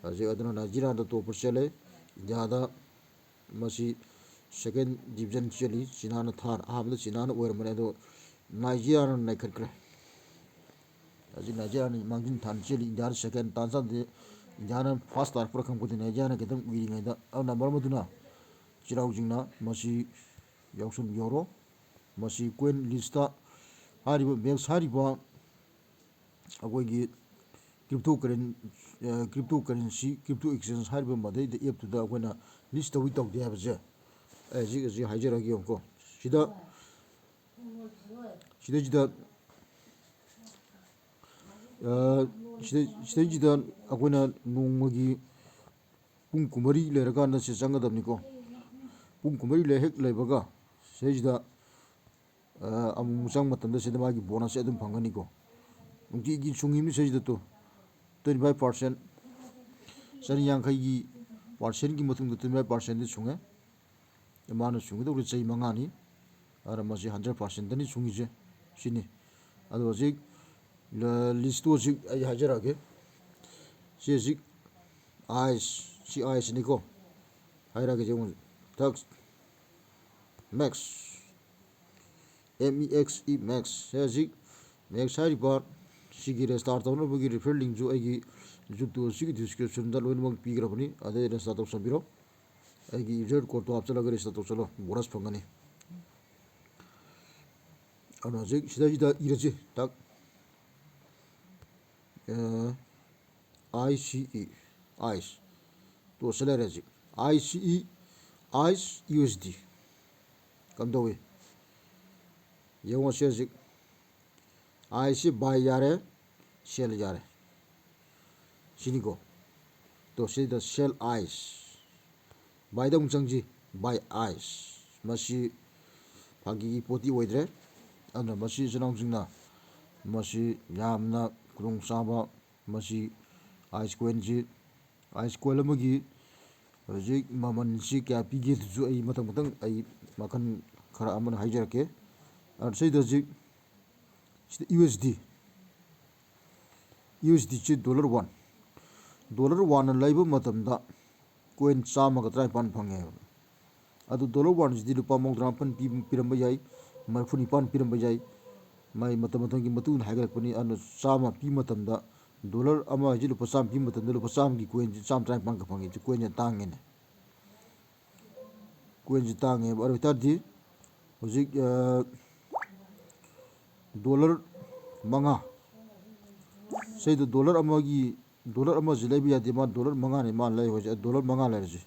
ꯍꯧꯖꯤꯛ ꯑꯗꯨꯅ ꯅꯥꯏꯖꯤꯔꯤꯌꯥꯗ ꯇꯣꯞꯄ ꯆꯦꯜꯂꯦ ꯏꯟꯗꯤꯌꯥꯗ ꯃꯁꯤ ꯁꯦꯀꯦꯟ ꯗꯤꯕꯤꯖꯟ ꯆꯦꯜꯂꯤ ꯆꯤꯅꯥꯅ ꯊꯥꯔ ꯑꯍꯥꯟꯕꯗ ꯆꯤꯅꯥꯅ ꯑꯣꯏꯔꯝꯕꯅꯦ ꯑꯗꯣ ꯅꯥꯏꯖꯤꯔꯤꯌꯥꯅ ꯅꯩꯈꯠꯈ꯭ꯔꯦ ꯍꯧꯖꯤꯛ ꯅꯥꯏꯖꯤꯔꯤꯌꯥꯅ ꯃꯥꯡꯖꯤꯟ ꯊꯥꯅ ꯆꯦꯜꯂꯤ ꯏꯟꯗꯤꯌꯥꯅ ꯁꯦꯀꯦꯟ ꯇꯥꯟꯅ ꯏꯟꯗꯤꯌꯥꯅ ꯐꯥꯔꯁ ꯇꯥꯔꯛꯄ꯭ꯔꯥ ꯈꯪꯄꯣꯠꯇꯦ ꯅꯥꯏꯖꯤꯔꯤꯌꯥꯅ ꯈꯤꯇꯪ ꯎꯏꯔꯤꯉꯩꯗ ꯑꯗꯨꯅ ꯃꯔꯝ ꯑꯗꯨꯅ ꯆꯤꯔꯥꯎꯁꯤꯡꯅ ꯃꯁꯤ ꯌꯥꯎꯁꯟꯕꯤꯍꯧꯔꯣ ꯃꯁꯤ ꯀꯣꯏꯟ ꯂꯤꯁꯇ ꯍꯥꯏꯔꯤꯕ ꯃꯦꯛꯁ ꯍꯥꯏꯔꯤꯕ ꯑꯩꯈꯣꯏꯒꯤ ꯀ꯭ꯔꯤꯞꯇꯣ ꯀꯔꯦꯟꯁꯤ ꯀ꯭ꯔꯤꯞꯇꯣ ꯑꯦꯛꯁꯆꯦꯟꯖ ꯍꯥꯏꯔꯤꯕ ꯃꯗꯩꯗ ꯑꯦꯞꯇꯨꯗ ꯑꯩꯈꯣꯏꯅ ꯂꯤꯁ ꯇꯧꯗꯦ ꯍꯥꯏꯕꯁꯦ ꯁꯤ ꯍꯥꯏꯖꯔꯒꯦ ꯌꯦꯡꯉꯨꯀꯣ ꯁꯤꯗ ꯁꯤꯗꯩꯁꯤꯗ ꯁꯤꯗꯩꯁꯤꯗ ꯑꯩꯈꯣꯏꯅ ꯅꯣꯡꯃꯒꯤ ꯄꯨꯡ 9 ꯂꯩꯔꯀꯥꯟꯗ ꯁꯤ ꯆꯪꯒꯗꯕꯅꯤꯀꯣ ꯄꯨꯡ 9 ꯍꯦꯛ ꯂꯩꯕꯒ ꯁꯤꯗꯩꯁꯤꯗ ꯑꯃꯨꯛ ꯆꯪ ꯃꯇꯝꯗ ꯁꯤꯗ ꯃꯥꯒꯤ ꯕꯣꯅꯁꯁꯦ ꯑꯗꯨꯝ ꯐꯪꯒꯅꯤꯀꯣ ꯅꯨꯡꯇꯤꯒꯤ ꯁꯨꯡꯉꯤꯕꯅꯤ ꯁꯤꯗꯩꯁꯤꯗ ꯇꯣ 25% 150ꯒꯤ ꯄꯥꯔꯁꯦꯟꯒꯤ ꯃꯇꯨꯡꯗ 25%ꯗꯤ ꯁꯨꯡꯉꯦ ꯃꯥꯅ ꯁꯨꯡꯒꯗꯧꯕ ꯆꯍꯤ 5ꯅꯤ ꯑꯗ ꯃꯁꯤ 100%ꯗꯅꯤ ꯁꯨꯡꯉꯤꯁꯦ ꯁꯤꯅꯤ ꯑꯗꯣ ꯍꯧꯖꯤꯛ ꯂꯤꯁꯇꯨ ꯍꯧꯖꯤꯛ ꯑꯩ ꯍꯥꯏꯖꯔꯛꯑꯒꯦ ꯁꯤ ꯍꯧꯖꯤꯛ ꯁꯤ ꯑꯥꯏꯁꯅꯤꯀꯣ ꯍꯥꯏꯔꯛꯑꯒꯦ ꯌꯦꯡꯉꯨ ꯊꯛꯁ ꯃꯦꯛꯁ MEXE ꯃꯦꯛꯁ ꯁꯤ ꯍꯧꯖꯤꯛ ꯃꯦꯛꯁ ꯍꯥꯏꯔꯤꯕ ꯁꯤꯒꯤ ꯔꯦꯁꯇꯥꯔ ꯇꯧꯅꯕꯒꯤ ꯔꯤꯐꯔꯦꯟ ꯂꯤꯡꯁꯨ ꯑꯩꯒꯤ ꯌꯨꯇꯨꯕ ꯁꯤꯒꯤ ꯗꯤꯁꯀ꯭ꯔꯤꯞꯁꯟꯗ ꯂꯣꯏꯅꯃꯛ ꯄꯤꯈ꯭ꯔꯕꯅꯤ ꯑꯗꯩ ꯔꯦꯁꯇꯥꯔ ꯇꯧꯁꯟꯕꯤꯔꯣ ꯑꯩꯒꯤ ꯌꯨꯖꯔ ꯀꯣꯗꯇꯣ ꯍꯥꯞꯆꯤꯜꯂꯒ ꯔꯦꯖꯤꯁꯇꯔ ꯇꯧꯁꯜꯂꯣ ꯕꯣꯅꯁ ꯐꯪꯒꯅꯤ ꯑꯗꯨꯅ ꯍꯧꯖꯤꯛ ꯁꯤꯗꯩꯁꯤꯗ ꯏꯔꯁꯤ ꯇꯛ ICE ꯑꯥꯏꯁ ꯇꯣ ꯁꯤ ꯂꯩꯔꯦ ꯍꯧꯖꯤꯛ ICE ꯑꯥꯏꯁ USD ꯀꯝꯗꯧꯏ ꯌꯦꯡꯉꯣ ꯁꯤ ꯍꯧꯖꯤꯛ ꯑꯥꯏꯁꯤ ꯕꯥꯏ ꯌꯥꯔꯦ ꯁꯦꯜ ꯌꯥꯔꯦ ꯁꯤꯅꯤꯀꯣ ꯇꯣ ꯁꯤꯗ ꯁꯦꯜ ꯑꯥꯏꯁ ꯕꯥꯏꯗ ꯑꯃꯨꯛ ꯆꯪꯁꯤ ꯕꯥꯏ ꯑꯥꯏꯁ ꯃꯁꯤ ꯐꯥꯒꯤꯒꯤ ꯄꯣꯠꯇꯤ ꯑꯣꯏꯗ꯭ꯔꯦ ꯑꯗꯨꯅ ꯃꯁꯤ ꯏꯆꯤꯜ ꯏꯅꯥꯎꯁꯤꯡꯅ ꯃꯁꯤ ꯌꯥꯝꯅ ꯈꯨꯗꯣꯡꯆꯥꯕ ꯃꯁꯤ ꯑꯥꯏꯁ ꯀꯣꯏꯟꯁꯤ ꯑꯥꯏꯁ ꯀꯣꯏꯜ ꯑꯃꯒꯤ ꯍꯧꯖꯤꯛ ꯃꯃꯜꯁꯤ ꯀꯌꯥ ꯄꯤꯒꯦꯗꯨꯁꯨ ꯑꯩ ꯃꯊꯪ ꯑꯩ ꯃꯈꯜ ꯈꯔ ꯑꯃꯅ ꯍꯥꯏꯖꯔꯛꯀꯦ ꯁꯤꯗ ꯍꯧꯖꯤꯛ ꯁꯤꯗ USDC $1 ꯂꯩꯕ ꯃꯇꯝꯗ ꯀꯣꯏꯟ 119 ꯐꯪꯉꯦꯕ ꯑꯗꯨ $1ꯁꯤꯗꯤ ꯂꯨꯄꯥ 39 ꯄꯤꯔꯝꯕ ꯌꯥꯏ 37 ꯄꯤꯔꯝꯕ ꯌꯥꯏ ꯃꯥꯏ ꯃꯇꯝꯒꯤ ꯃꯇꯨꯡꯏꯟꯅ ꯍꯥꯏꯒꯠꯂꯛꯄꯅꯤ ꯑꯗꯨꯅ 100 ꯄꯤ ꯃꯇꯝꯗ $1 ꯍꯥꯏꯁꯤ ꯂꯨꯄꯥ 100 ꯄꯤ ꯃꯇꯝꯗ ꯂꯨꯄꯥ 100ꯒꯤ ꯀꯣꯏꯟꯁꯤ 119ꯈꯛ ꯐꯪꯉꯤ ꯀꯣꯏꯟꯁꯦ ꯇꯥꯡꯉꯦꯅꯦ ꯀꯣꯏꯟꯁꯤ ꯇꯥꯡꯉꯦꯕ ꯑꯗꯨ ꯑꯣꯏꯇꯥꯔꯗꯤ ꯍꯧꯖꯤꯛ $5 ꯁꯤꯗ $1 ꯑꯃꯁꯤ ꯂꯩꯕ ꯌꯥꯗꯦ ꯃꯥ $5ꯅꯤ ꯃꯥ ꯂꯩ ꯍꯧꯖꯤꯛ $5 ꯂꯩꯔꯁꯤ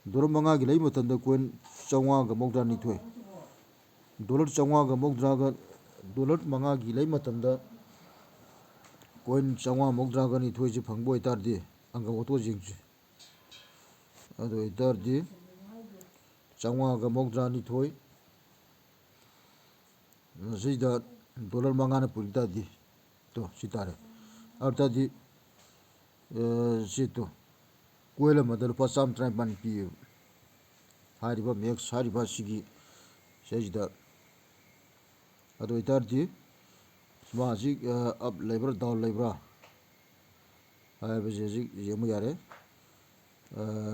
$5ꯒꯤ ꯂꯩꯕ ꯃꯇꯝꯗ ꯀꯣꯏꯟ 992 $992ꯒ $5ꯒꯤ ꯂꯩꯕ ꯃꯇꯝꯗ ꯀꯣꯏꯟ 992ꯁꯤ ꯐꯪꯕ ꯑꯣꯏꯇꯥꯔꯗꯤ ꯑꯪꯀ ꯑꯣꯇꯣ ꯌꯦꯡꯁꯤ ꯑꯗꯨ ꯑꯣꯏꯇꯥꯔꯗꯤ 992 ꯁꯤꯗ $5ꯅ ꯄꯨꯔꯤ ꯇꯥꯔꯗꯤ ꯇꯣ ꯁꯤ ꯇꯥꯔꯦ ꯑꯗꯨ ꯇꯥꯔꯗꯤ ꯁꯤ ꯇꯣ ꯀꯣꯏꯜ ꯑꯃꯗ ꯂꯨꯄꯥ 119 ꯄꯤꯌꯦꯕ ꯍꯥꯏꯔꯤꯕ ꯃꯦꯛꯁ ꯍꯥꯏꯔꯤꯕ ꯁꯤꯒꯤ ꯁꯤꯗꯩꯁꯤꯗ ꯑꯗꯨ ꯑꯣꯏꯇꯥꯔꯗꯤ ꯃꯥꯁꯤ ꯑꯞ ꯂꯩꯕ꯭ꯔꯥ ꯗꯥꯎꯟ ꯂꯩꯕ꯭ꯔꯥ ꯍꯥꯏꯕꯁꯤ ꯍꯧꯖꯤꯛ ꯌꯦꯡꯕ ꯌꯥꯔꯦ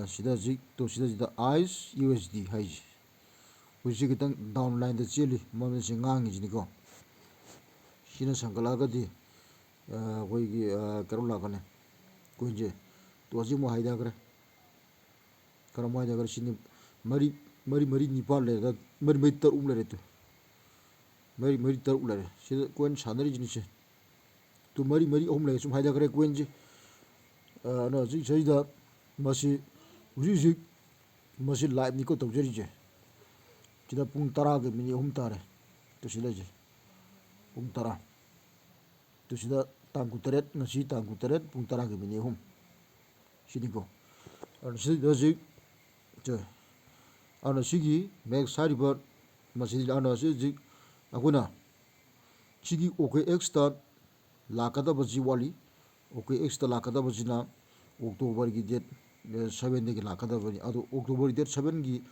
ꯁꯤꯗ ꯍꯧꯖꯤꯛ ꯇꯣ ꯁꯤꯗꯩꯁꯤꯗ ꯑꯥꯏꯁ USD ꯍꯥꯏꯁꯤ ꯍꯧꯖꯤꯛꯁꯤ ꯈꯤꯇꯪ ꯗꯥꯎꯟ ꯂꯥꯏꯟꯗ ꯆꯦꯜꯂꯤ ꯃꯃꯜꯁꯤ ꯉꯥꯡꯉꯤꯁꯤꯅꯤꯀோ ꯁꯤꯅ ꯁꯟꯒꯠꯂꯛꯑꯒꯗꯤ ꯑꯩꯈꯣꯏꯒꯤ ꯀꯩꯅꯣ ꯂꯥꯛꯀꯅꯤ ꯀꯣꯏꯟꯁꯦ ꯇꯣ ꯍꯧꯖꯤꯛ ꯑꯃꯨꯛ ꯍꯥꯏꯊꯈ꯭ꯔꯦ ꯀꯔꯝ ꯍꯥꯏꯊꯈ꯭ꯔꯦ ꯁꯤꯅꯤ 9 ꯂꯩꯔꯒ 3 ꯂꯩꯔꯦ ꯇꯣ 3 ꯂꯩꯔꯦ ꯁꯤꯗ ꯀꯣꯏꯟ ꯁꯥꯟꯅꯔꯤꯁꯤꯅꯤ ꯁꯦ ꯇꯣ 3 ꯂꯩꯔꯦ ꯁꯨꯝ ꯍꯥꯏꯊꯈ꯭ꯔꯦ ꯀꯣꯏꯟꯁꯤ ꯑꯗꯨꯅ ꯍꯧꯖꯤꯛ ꯁꯤꯗ ꯃꯁꯤ ꯍꯧꯖꯤꯛ ꯃꯁꯤ ꯂꯥꯏꯚꯅꯤꯀꯣ ꯇꯧꯖꯔꯤꯁꯦ ꯁꯤꯗ ꯄꯨꯡ 10:03 ꯇꯥꯔꯦ ꯇꯣ ꯁꯤ ꯂꯩꯁꯦ ꯄꯨꯡ 10 ꯇꯣ ꯁꯤꯗ ꯇꯥꯡ 19 ꯉꯁꯤ ꯇꯥꯡ 19 ꯄꯨꯡ 10:03 ꯁꯤꯅꯤꯀꯣ ꯑꯗꯨꯅ ꯁꯤꯗ ꯍꯧꯖꯤꯛ ꯑꯗꯨꯅ ꯁꯤꯒꯤ ꯃꯦꯛꯁ ꯍꯥꯏꯔꯤꯕ ꯃꯁꯤ ꯑꯗꯨꯅ ꯁꯤ ꯍꯧꯖꯤꯛ ꯑꯩꯈꯣꯏꯅ ꯁꯤꯒꯤ OKXꯇ ꯂꯥꯛꯀꯗꯕꯁꯤ ꯋꯥꯠꯂꯤ OKXꯇ ꯂꯥꯛꯀꯗꯕꯁꯤꯅ ꯑꯣꯛꯇꯣꯕꯔꯒꯤ ꯗꯦꯠ 7ꯗꯒꯤ ꯂꯥꯛꯀꯗꯕꯅꯤ ꯑꯗꯣ ꯑꯣꯛꯇꯣꯕꯔ ꯗꯦꯠ 7ꯒꯤ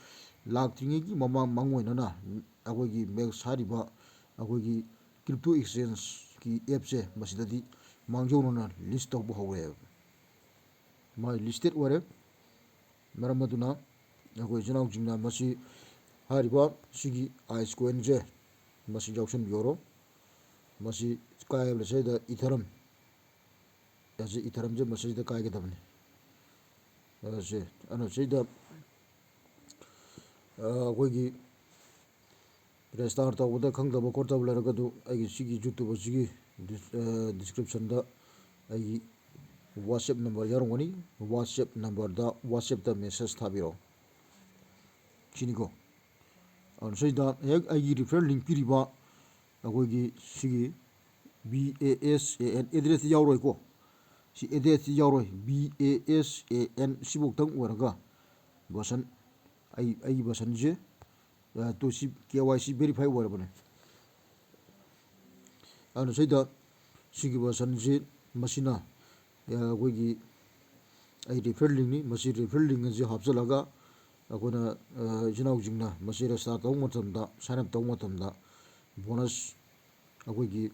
ꯂꯥꯛꯇ꯭ꯔꯤꯉꯩꯒꯤ ꯃꯥꯡꯑꯣꯏꯅꯅ ꯑꯩꯈꯣꯏꯒꯤ ꯃꯦꯛꯁ ꯍꯥꯏꯔꯤꯕ ꯑꯩꯈꯣꯏꯒꯤ ꯀ꯭ꯔꯤꯞꯇꯣ ꯑꯦꯛꯁꯆꯦꯟꯖꯀꯤ ꯑꯦꯞꯁꯦ ꯃꯁꯤꯗꯗꯤ ꯃꯥꯡꯖꯧꯅꯅ ꯂꯤꯁ ꯇꯧꯕ ꯍꯧꯔꯦꯕ ꯃꯥꯏ ꯂꯤꯁꯇꯦꯠ ꯑꯣꯏꯔꯦ ꯃꯔꯝ ꯑꯗꯨꯅ ꯑꯩꯈꯣꯏ ꯏꯆꯤꯜ ꯏꯅꯥꯎꯁꯤꯡꯅ ꯃꯁꯤ ꯍꯥꯏꯔꯤꯕ ꯁꯤꯒꯤ ꯑꯥꯏꯁ ꯀꯣꯏꯟꯁꯦ ꯃꯁꯤ ꯌꯥꯎꯁꯟꯕꯤꯔꯣ ꯃꯁꯤ ꯀꯥꯏꯕꯗ ꯁꯤꯗ ꯏꯊꯔꯝꯁꯦ ꯃꯁꯤꯗ ꯀꯥꯏꯒꯗꯕꯅꯤ ꯁꯦ ꯑꯗꯨꯅ ꯁꯤꯗ ꯑꯩꯈꯣꯏꯒꯤ ꯔꯦꯁꯇꯥꯔ ꯇꯧꯕꯗ ꯈꯪꯗꯕ ꯈꯣꯠꯇꯕ ꯂꯩꯔꯒꯗꯨ ꯑꯩꯒꯤ ꯁꯤꯒꯤ ꯌꯨꯇꯨꯕ ꯑꯁꯤꯒꯤ ꯗꯤꯁꯀ꯭ꯔꯤꯞꯁꯟꯗ ꯑꯩꯒꯤ ꯋꯥꯆꯦꯞ ꯅꯝꯕꯔ ꯌꯥꯎꯔꯝꯒꯅꯤ ꯋꯥꯆꯦꯞ ꯅꯝꯕꯔꯗ ꯋꯥꯆꯦꯞꯇ ꯃꯦꯁꯦꯖ ꯊꯥꯕꯤꯔꯛꯑꯣ ꯁꯤꯅꯤꯀꯣ ꯁꯤꯗ ꯍꯦꯛ ꯑꯩꯒꯤ ꯔꯤꯐꯔꯦꯟ ꯂꯤꯡ ꯄꯤꯔꯤꯕ ꯑꯩꯈꯣꯏꯒꯤ ꯁꯤꯒꯤ BASAN ꯑꯦꯗ꯭ꯔꯦꯁꯇꯤ ꯌꯥꯎꯔꯣꯏꯀꯣ ꯁꯤ ꯑꯦꯗ꯭ꯔꯦꯁꯇꯤ ꯌꯥꯎꯔꯣꯏ BASAN ꯁꯤꯐꯧꯇꯪ ꯑꯣꯏꯔꯒ ꯕꯁꯟ ꯑꯩꯒꯤ ꯕꯁꯟꯁꯦ ꯇꯨ ꯁꯤ KYC ꯚꯦꯔꯤꯐꯥꯏ ꯑꯣꯏꯔꯕꯅꯦ ꯑꯗꯨꯅ ꯁꯤꯗ ꯁꯤꯒꯤ ꯕꯁꯟꯁꯤ ꯃꯁꯤꯅ ꯑꯩꯈꯣꯏꯒꯤ ꯑꯩ ꯔꯤꯐꯔꯦꯟ ꯂꯤꯡꯅꯤ ꯃꯁꯤ ꯔꯤꯐꯔꯦꯟ ꯂꯤꯡ ꯑꯁꯤ ꯍꯥꯞꯆꯤꯜꯂꯒ ꯑꯩꯈꯣꯏꯅ ꯏꯆꯤꯟ ꯏꯅꯥꯎꯁꯤꯡꯅ ꯃꯁꯤ ꯔꯦꯖꯤꯁꯇꯥꯔ ꯇꯧꯕ ꯃꯇꯝꯗ ꯁꯥꯏꯟ ꯑꯞ ꯇꯧꯕ ꯃꯇꯝꯗ ꯕꯣꯅꯁ ꯑꯩꯈꯣꯏꯒꯤ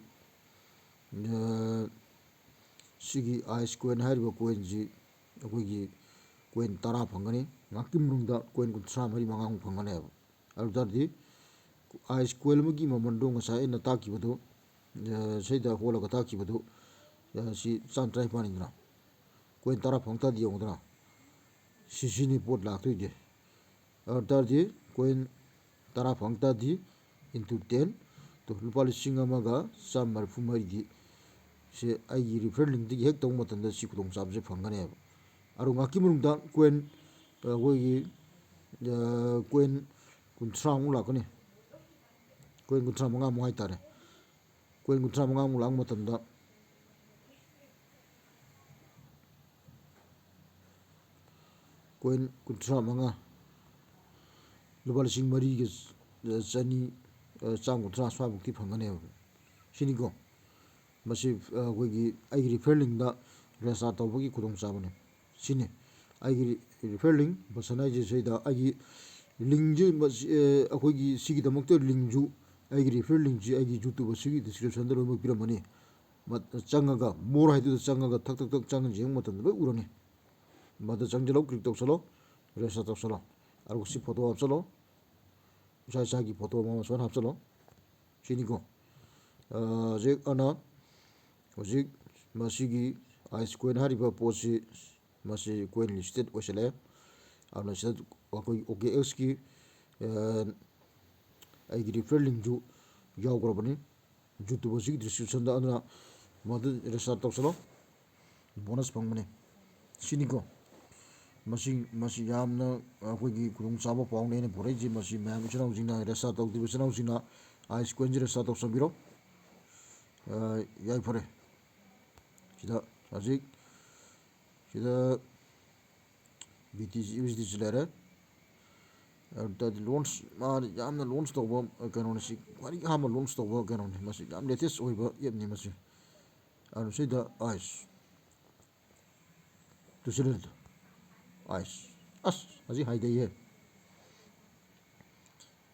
ꯁꯤꯒꯤ ꯑꯥꯏꯁ ꯀꯣꯏꯟ ꯍꯥꯏꯔꯤꯕ ꯀꯣꯏꯟꯁꯤ ꯑꯩꯈꯣꯏꯒꯤ ꯀꯣꯏꯟ 10 ꯐꯪꯒꯅꯤ ꯉꯥꯏꯍꯥꯛꯀꯤ ꯃꯅꯨꯡꯗ ꯀꯣꯏꯟ 34 ꯐꯪꯒꯅꯦꯕ ꯑꯗꯨ ꯇꯥꯔꯗꯤ ꯑꯥꯏꯁ ꯀꯣꯏꯜ ꯑꯃꯒꯤ ꯃꯃꯟꯗꯣ ꯉꯁꯥꯏ ꯑꯩꯅ ꯇꯥꯛꯈꯤꯕꯗꯨ ꯁꯤꯗ ꯍꯣꯜꯂꯒ ꯇꯥꯛꯈꯤꯕꯗꯨ ꯁꯤ 154ꯅꯤꯗꯅ ꯀꯣꯏꯟ 10 ꯐꯪ ꯇꯥꯔꯗꯤ ꯌꯦꯡꯉꯨꯗꯅ ꯁꯤꯅꯤ ꯄꯣꯠ ꯂꯥꯛꯇꯣꯏꯗꯤ ꯑꯗꯨ ꯇꯥꯔꯗꯤ ꯀꯣꯏꯟ 10 ꯐꯪ ꯇꯥꯔꯗꯤ ꯏꯟꯇꯨ 10 ꯂꯨꯄꯥ 1,134ꯗꯤ ꯁꯤ ꯑꯩꯒꯤ ꯔꯤꯐꯔꯦꯟ ꯂꯤꯡꯗꯒꯤ ꯍꯦꯛ ꯇꯧꯕ ꯃꯇꯝꯗ ꯁꯤ ꯈꯨꯗꯣꯡꯆꯥꯕꯁꯦ ꯐꯪꯒꯅꯦꯕ ꯑꯗꯨ ꯉꯥꯏꯍꯥꯛꯀꯤ ꯃꯅꯨꯡꯗ ꯀꯣꯏꯟ ꯑꯩꯈꯣꯏꯒꯤ ꯀꯣꯏꯟ 30 ꯂꯥꯛꯀꯅꯤ ꯀꯣꯏꯟ 35 ꯍꯥꯏꯇꯥꯔꯦ ꯀꯣꯏꯟ 35 ꯂꯥꯛꯄ ꯃꯇꯝꯗ ꯀꯣꯏꯟ 35 ꯂꯨꯄꯥ 4,130 ꯁ꯭ꯋꯥꯏꯃꯨꯛꯇꯤ ꯐꯪꯒꯅꯦꯕ ꯁꯤꯅꯤꯀꯣ ꯃꯁꯤ ꯑꯩꯈꯣꯏꯒꯤ ꯑꯩꯒꯤ ꯔꯤꯐꯔꯦꯟ ꯂꯤꯡꯗ ꯔꯦꯖꯤꯁꯇꯥꯔ ꯇꯧꯕꯒꯤ ꯈꯨꯗꯣꯡꯆꯥꯕꯅꯤ ꯁꯤꯅꯤ ꯑꯩꯒꯤ ꯔꯤꯐꯔꯦꯟ ꯂꯤꯡ ꯕꯁꯟ ꯍꯥꯏꯁꯦ ꯁꯤꯗ ꯑꯩꯒꯤ ꯂꯤꯡꯁꯦ ꯑꯩꯈꯣꯏꯒꯤ ꯁꯤꯒꯤꯗꯃꯛꯇ ꯂꯤꯡꯁꯨ ꯑꯩꯒꯤ ꯔꯤꯐꯔꯦꯟ ꯂꯤꯡꯁꯤ ꯑꯩꯒꯤ ꯌꯨꯇ꯭ꯌꯨꯕ ꯑꯁꯤꯒꯤ ꯗꯤꯁꯀ꯭ꯔꯤꯞꯁꯟꯗ ꯂꯣꯏꯅꯃꯛ ꯄꯤꯔꯝꯃꯅꯤ ꯆꯪꯉꯒ ꯃꯣꯔ ꯍꯥꯏꯗꯨꯗ ꯆꯪꯉꯒ ꯊꯛ ꯆꯪꯉ ꯌꯦꯡꯕ ꯃꯇꯝꯗ ꯂꯣꯏ ꯎꯔꯅꯤ ꯃꯗ ꯆꯪꯁꯤꯜꯂꯣ ꯀ꯭ꯂꯤꯛ ꯇꯧꯁꯜꯂꯣ ꯔꯦꯖꯤꯁꯇꯔ ꯇꯧꯁꯜꯂꯣ ꯑꯗꯨꯒ ꯁꯤ ꯐꯣꯇꯣ ꯍꯥꯞꯆꯜꯂꯣ ꯏꯁꯥꯒꯤ ꯐꯣꯇꯣ ꯑꯃ ꯁꯨꯃꯥꯏꯅ ꯍꯥꯞꯆꯜꯂꯣ ꯁꯤꯅꯤꯀꯣ ꯍꯧꯖꯤꯛ ꯃꯁꯤꯒꯤ ꯑꯥꯏꯁ ꯀꯣꯏꯟ ꯍꯥꯏꯔꯤꯕ ꯄꯣꯠꯁꯤ ꯃꯁꯤ ꯀꯣꯏꯟ ꯂꯤꯁꯇꯦꯠ ꯑꯣꯏꯁꯜꯂꯛꯑꯦ ꯑꯗꯨꯅ ꯁꯤꯗ ꯑꯩꯈꯣꯏ OKXꯀꯤ ꯑꯩꯒꯤ ꯔꯤꯐꯔꯦꯟ ꯂꯤꯡꯁꯨ ꯌꯥꯎꯈ꯭ꯔꯕꯅꯤ ꯌꯨꯇ꯭ꯌꯨꯕ ꯑꯁꯤꯒꯤ ꯗꯤꯁꯀ꯭ꯔꯤꯞꯁꯟꯗ ꯑꯗꯨꯅ ꯃꯗꯨ ꯔꯦꯖꯤꯁꯇꯥꯔ ꯇꯧꯁꯜꯂꯣ ꯕꯣꯅꯁ ꯐꯪꯕꯅꯤ ꯁꯤꯅꯤꯀꯣ ꯃꯁꯤ ꯌꯥꯝꯅ ꯑꯩꯈꯣꯏꯒꯤ ꯈꯨꯗꯣꯡꯆꯥꯕ ꯄꯥꯎꯅꯤ ꯑꯩꯅ ꯄꯨꯔꯛꯏꯁꯤ ꯃꯁꯤ ꯃꯌꯥꯝ ꯏꯆꯤꯟ ꯏꯅꯥꯎꯁꯤꯡꯅ ꯔꯦꯖꯤꯁꯇꯥꯔ ꯇꯧꯗ꯭ꯔꯤꯕ ꯏꯆꯤꯟ ꯏꯅꯥꯎꯁꯤꯡꯅ ꯑꯥꯏꯁ ꯀꯣꯏꯟꯁꯤ ꯔꯦꯖꯤꯁꯇꯥꯔ ꯇꯧꯁꯟꯕꯤꯔꯣ ꯌꯥꯏꯐꯔꯦ ꯁꯤꯗ ꯍꯧꯖꯤꯛ ꯁꯤꯗ BTC USDC ꯂꯩꯔꯦ ꯑꯗꯨꯗꯤ ꯂꯣꯟꯁ ꯌꯥꯝꯅ ꯂꯣꯟꯁ ꯇꯧꯕ ꯀꯩꯅꯣꯅꯤ ꯁꯤ ꯈ꯭ꯋꯥꯏꯗꯒꯤ ꯑꯍꯥꯟꯕ ꯂꯣꯟꯁ ꯇꯧꯕ ꯀꯩꯅꯣꯅꯤ ꯃꯁꯤ ꯌꯥꯝ ꯂꯦꯇꯦꯁ ꯑꯣꯏꯕ ꯑꯦꯞꯅꯤ ꯃꯁꯤ ꯑꯗꯨ ꯁꯤꯗ ꯑꯥꯏꯁ ꯇꯨꯁꯤꯜꯂꯦ ꯑꯥꯏꯁ ꯑꯁ ꯍꯧꯖꯤꯛ ꯍꯥꯏꯗꯩꯌꯦ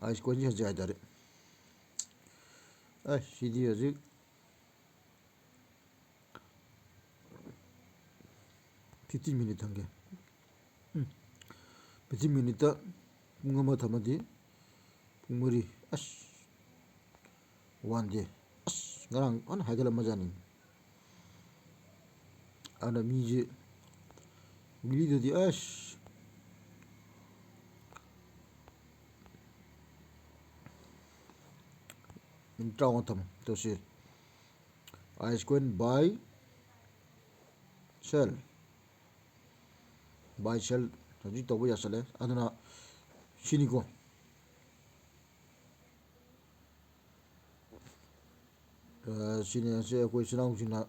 ꯑꯥꯏꯁ ꯀꯣꯏꯟꯁꯤ ꯍꯧꯖꯤꯛ ꯍꯥꯏꯇꯥꯔꯦ ꯁꯤꯗꯤ ꯍꯧꯖꯤꯛ 15 ꯃꯤꯅꯤꯠ ꯊꯝꯒꯦ 15 ꯃꯤꯅꯤꯠꯇ ꯄꯨꯡ ꯑꯃ ꯊꯝꯃꯗꯤ ꯄꯨꯡ 4 ꯑꯁ 1 ꯗꯦ ꯑꯁ ꯉꯔꯥꯡ ꯐꯅ ꯍꯥꯏꯒꯠꯂꯝꯃꯖꯥꯠꯅꯤ ꯑꯗꯨꯅ ꯃꯤꯁꯦ ꯃꯤꯂꯤꯗꯗꯤ ꯑꯁ ꯃꯤꯅꯤꯠ 50 ꯊꯝꯃꯣ ꯇꯧꯁꯤ ꯑꯥꯏꯁ ꯀꯣꯏꯟ ꯕꯥꯏ ꯁꯦꯜ ꯍꯧꯖꯤꯛ ꯇꯧꯕ ꯌꯥꯁꯜꯂꯦ ꯑꯗꯨꯅ ꯁꯤꯅꯤꯀꯣ ꯁꯤꯅꯤ ꯑꯁꯤ ꯑꯩꯈꯣꯏ ꯏꯆꯤꯟ ꯏꯅꯥꯎꯁꯤꯡꯅ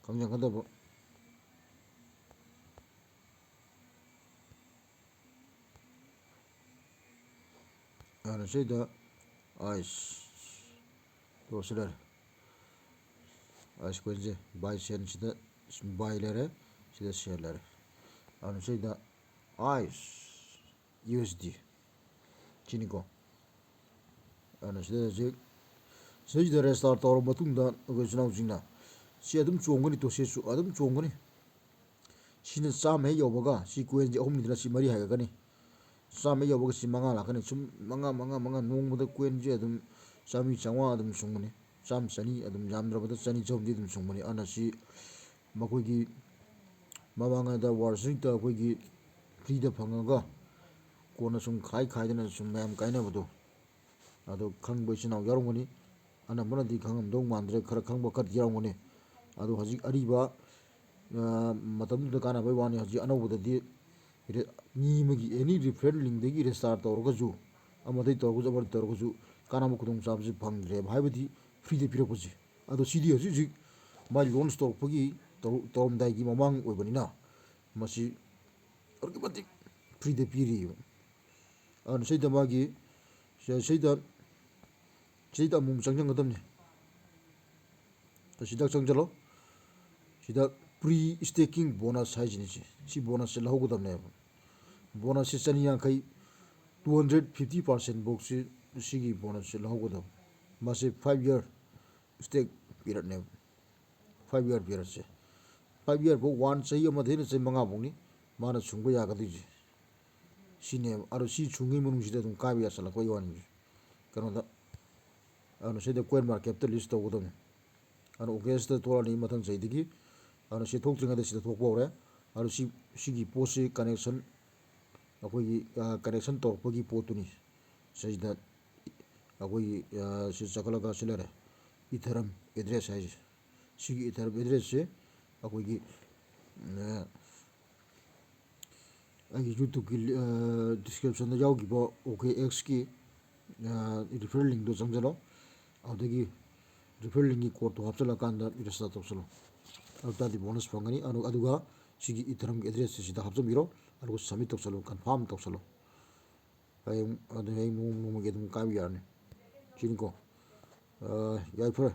ꯈꯪꯖꯟꯒꯗꯕ ꯑꯗꯨꯅ ꯁꯤꯗ ꯑꯥꯏꯁ ꯇꯧꯁꯤꯜꯂꯦ ꯑꯥꯏꯁ ꯀꯣꯏꯟꯁꯦ ꯕꯥꯏ ꯁꯦꯜꯁꯤꯗ ꯕꯥꯏ ꯂꯩꯔꯦ ꯁꯤꯗ ꯁꯦꯜ ꯂꯩꯔꯦ ꯑꯗꯨꯅ ꯁꯤꯗ ꯑꯥꯏꯁ USD ꯁꯤꯅꯤꯀꯣ ꯑꯗꯨꯅ ꯁꯤꯗ ꯍꯧꯖꯤꯛ ꯁꯤꯗ ꯔꯦꯖꯤꯁꯇꯥꯔ ꯇꯧꯔꯕ ꯃꯇꯨꯡꯗ ꯑꯩꯈꯣꯏ ꯏꯆꯤꯟ ꯏꯅꯥꯎꯁꯤꯡꯅ ꯁꯤ ꯑꯗꯨꯝ ꯆꯣꯡꯒꯅꯤ ꯇꯣꯁꯦꯁꯁꯨ ꯑꯗꯨꯝ ꯆꯣꯡꯒꯅꯤ ꯁꯤꯅ 100 ꯍꯦꯛ ꯌꯧꯕꯒ ꯁꯤ ꯀꯣꯏꯟꯁꯤ 3 ꯁꯤ 4 ꯍꯥꯏꯒꯠꯀꯅꯤ 100 ꯍꯦꯛ ꯌꯧꯕꯒ ꯁꯤ 5 ꯂꯥꯛꯀꯅꯤ ꯁꯨꯝ 5 ꯅꯣꯡꯃꯗ ꯀꯣꯏꯟꯁꯦ ꯑꯗꯨꯝ 100-150 ꯑꯗꯨꯝ ꯁꯨꯡꯕꯅꯤ 100-100 ꯑꯗꯨꯝ ꯌꯥꯝꯗ꯭ꯔꯕꯗ 100-150 ꯑꯗꯨꯝ ꯁꯨꯡꯕꯅꯤ ꯑꯗꯨꯅ ꯁꯤ ꯃꯈꯣꯏꯒꯤ ꯃꯃꯥꯡꯉꯩꯗ ꯋꯥꯔ ꯁ꯭ꯇ꯭ꯔꯤꯠꯇ ꯑꯩꯈꯣꯏꯒꯤ ꯐ꯭ꯔꯤꯗ ꯐꯪꯉꯒ ꯀꯣꯟꯅ ꯁꯨꯝ ꯈꯥꯏꯗꯅ ꯁꯨꯝ ꯃꯌꯥꯝ ꯀꯥꯏꯅꯕꯗꯣ ꯑꯗꯣ ꯈꯪꯕ ꯏꯆꯤꯟ ꯏꯅꯥꯎ ꯌꯥꯎꯔꯝꯒꯅꯤ ꯑꯅꯝꯕꯅꯗꯤ ꯈꯪꯉꯝꯗꯧ ꯃꯥꯟꯗ꯭ꯔꯦ ꯈꯔ ꯈꯪꯕ ꯈꯔꯗꯤ ꯌꯥꯎꯔꯝꯒꯅꯤ ꯑꯗꯣ ꯍꯧꯖꯤꯛ ꯑꯔꯤꯕ ꯃꯇꯝꯗꯨꯗ ꯀꯥꯟꯅꯕꯩ ꯋꯥꯅꯤ ꯍꯧꯖꯤꯛ ꯑꯅꯧꯕꯗꯗꯤ ꯃꯤ ꯑꯃꯒꯤ ꯑꯦꯅꯤ ꯔꯤꯐꯔꯦꯟ ꯂꯤꯡꯗꯒꯤ ꯔꯦꯖꯤꯁꯇꯥꯔ ꯇꯧꯔꯒꯁꯨ ꯑꯃꯗꯩ ꯇꯧꯔꯒꯁꯨ ꯑꯃꯗꯩ ꯇꯧꯔꯒꯁꯨ ꯀꯥꯟꯅꯕ ꯈꯨꯗꯣꯡꯆꯥꯕꯁꯤ ꯐꯪꯗ꯭ꯔꯦꯕ ꯍꯥꯏꯕꯗꯤ ꯐ꯭ꯔꯤꯗ ꯄꯤꯔꯛꯄꯁꯦ ꯑꯗꯣ ꯁꯤꯗꯤ ꯍꯧꯖꯤꯛ ꯍꯧꯖꯤꯛ ꯃꯥꯏ ꯂꯣꯟꯁ ꯇꯧꯔꯛꯄꯒꯤ ꯇꯧꯔꯝꯗꯥꯏꯒꯤ ꯃꯃꯥꯡ ꯑꯣꯏꯕꯅꯤꯅ ꯃꯁꯤ ꯑꯗꯨꯛꯀꯤ ꯃꯇꯤꯛ ꯐ꯭ꯔꯤꯗ ꯄꯤꯔꯤꯕ ꯑꯗꯨꯅ ꯁꯤꯗ ꯃꯥꯒꯤ ꯁꯤꯗ ꯑꯃꯨꯛ ꯆꯪꯁꯤꯟꯒꯗꯕꯅꯤ ꯁꯤꯗ ꯆꯪꯁꯤꯜꯂꯣ ꯁꯤꯗ ꯄ꯭ꯔꯤ ꯁ꯭ꯇꯦꯀꯤꯡ ꯕꯣꯅꯁ ꯍꯥꯏꯁꯤꯅꯤ ꯁꯤ ꯕꯣꯅꯁꯁꯦ ꯂꯧꯍꯧꯒꯗꯕꯅꯦꯕ ꯕꯣꯅꯁꯁꯦ 150 250% ꯐꯥꯎꯁꯤ ꯁꯤꯒꯤ ꯕꯣꯅꯁꯁꯦ ꯂꯧꯍꯧꯒꯗꯕ ꯃꯥꯁꯤ 5 ꯏꯌꯔ ꯁ꯭ꯇꯦꯛ ꯄꯤꯔꯠꯅꯦꯕ 5 ꯏꯌꯔ ꯄꯤꯔꯠꯁꯦ 5 ꯏꯌꯔ ꯐꯥꯎ ꯆꯍꯤ ꯑꯃꯗꯩꯅ ꯆꯍꯤ 5 ꯐꯥꯎꯅꯤ ꯃꯥꯅ ꯁꯨꯡꯕ ꯌꯥꯒꯗꯣꯏꯁꯦ ꯁꯤꯅꯦꯕ ꯑꯗꯣ ꯁꯤ ꯁꯨꯡꯉꯤ ꯃꯅꯨꯡꯁꯤꯗ ꯑꯗꯨꯝ ꯀꯥꯏꯕ ꯌꯥꯁꯜꯂꯛꯄꯒꯤ ꯋꯥꯅꯤ ꯀꯩꯅꯣꯗ ꯑꯗꯨꯅ ꯁꯤꯗ ꯀꯣꯏꯟ ꯃꯥꯔꯀꯦꯠꯇ ꯂꯤꯁ ꯇꯧꯒꯗꯕꯅꯤ ꯑꯗꯨꯅ ꯑꯣꯒꯁꯇ ꯊꯣꯛꯂꯛꯑꯅꯤ ꯃꯊꯪ ꯆꯍꯤꯗꯒꯤ ꯑꯗꯨꯅ ꯁꯤ ꯊꯣꯛꯇ꯭ꯔꯤꯉꯩꯗ ꯁꯤꯗ ꯊꯣꯛꯄ ꯍꯧꯔꯦ ꯑꯗꯨ ꯁꯤꯒꯤ ꯄꯣꯠꯁꯤ ꯀꯅꯦꯛꯁꯟ ꯑꯩꯈꯣꯏꯒꯤ ꯀꯅꯦꯛꯁꯟ ꯇꯧꯔꯛꯄꯒꯤ ꯄꯣꯠꯇꯨꯅꯤ ꯁꯤꯗ ꯑꯩꯈꯣꯏꯒꯤ ꯁꯤ ꯆꯈꯠꯂꯒ ꯁꯤ ꯂꯩꯔꯦ ꯏꯊꯔꯝ ꯑꯦꯗ꯭ꯔꯦꯁ ꯍꯥꯏꯁꯦ ꯁꯤꯒꯤ ꯏꯊꯔꯝ ꯑꯦꯗ꯭ꯔꯦꯁꯁꯦ ꯑꯩꯈꯣꯏꯒꯤ ꯑꯩꯒꯤ ꯌꯨꯇ꯭ꯌꯨꯕꯀꯤ ꯗꯤꯁꯀ꯭ꯔꯤꯞꯁꯟꯗ ꯌꯥꯎꯈꯤꯕ ꯑꯣꯀꯦ ꯑꯦꯛꯁꯀꯤ ꯔꯤꯐꯔꯦꯜ ꯂꯤꯡꯛꯗꯣ ꯆꯪꯁꯤꯜꯂꯣ ꯑꯗꯨꯗꯒꯤ ꯔꯤꯐꯔꯦꯜ ꯂꯤꯡꯛꯀꯤ ꯀꯣꯗꯇꯣ ꯍꯥꯞꯆꯤꯜꯂꯀꯥꯟꯗ ꯔꯦꯖꯤꯁꯇꯔ ꯇꯧꯁꯤꯜꯂꯣ ꯑꯗꯨ ꯇꯥꯔꯗꯤ ꯕꯣꯅꯁ ꯐꯪꯒꯅꯤ ꯑꯗꯨꯒ ꯁꯤꯒꯤ ꯏꯊꯔꯝꯒꯤ ꯑꯦꯗ꯭ꯔꯦꯁꯁꯦ ꯁꯤꯗ ꯍꯥꯞꯆꯤꯟꯕꯤꯔꯣ ꯑꯗꯨꯒ ꯁꯕꯃꯤꯠ ꯇꯧꯁꯤꯜꯂꯣ ꯀꯟꯐꯥꯔꯝ ꯇꯧꯁꯤꯜꯂꯣ ꯍꯌꯦꯡ ꯅꯣꯡꯃꯒꯤ ꯑꯗꯨꯝ ꯀꯥꯏꯕ ꯌꯥꯔꯅꯤ ꯁꯤꯅꯤꯀꯣ ꯌꯥꯏꯐꯔꯦ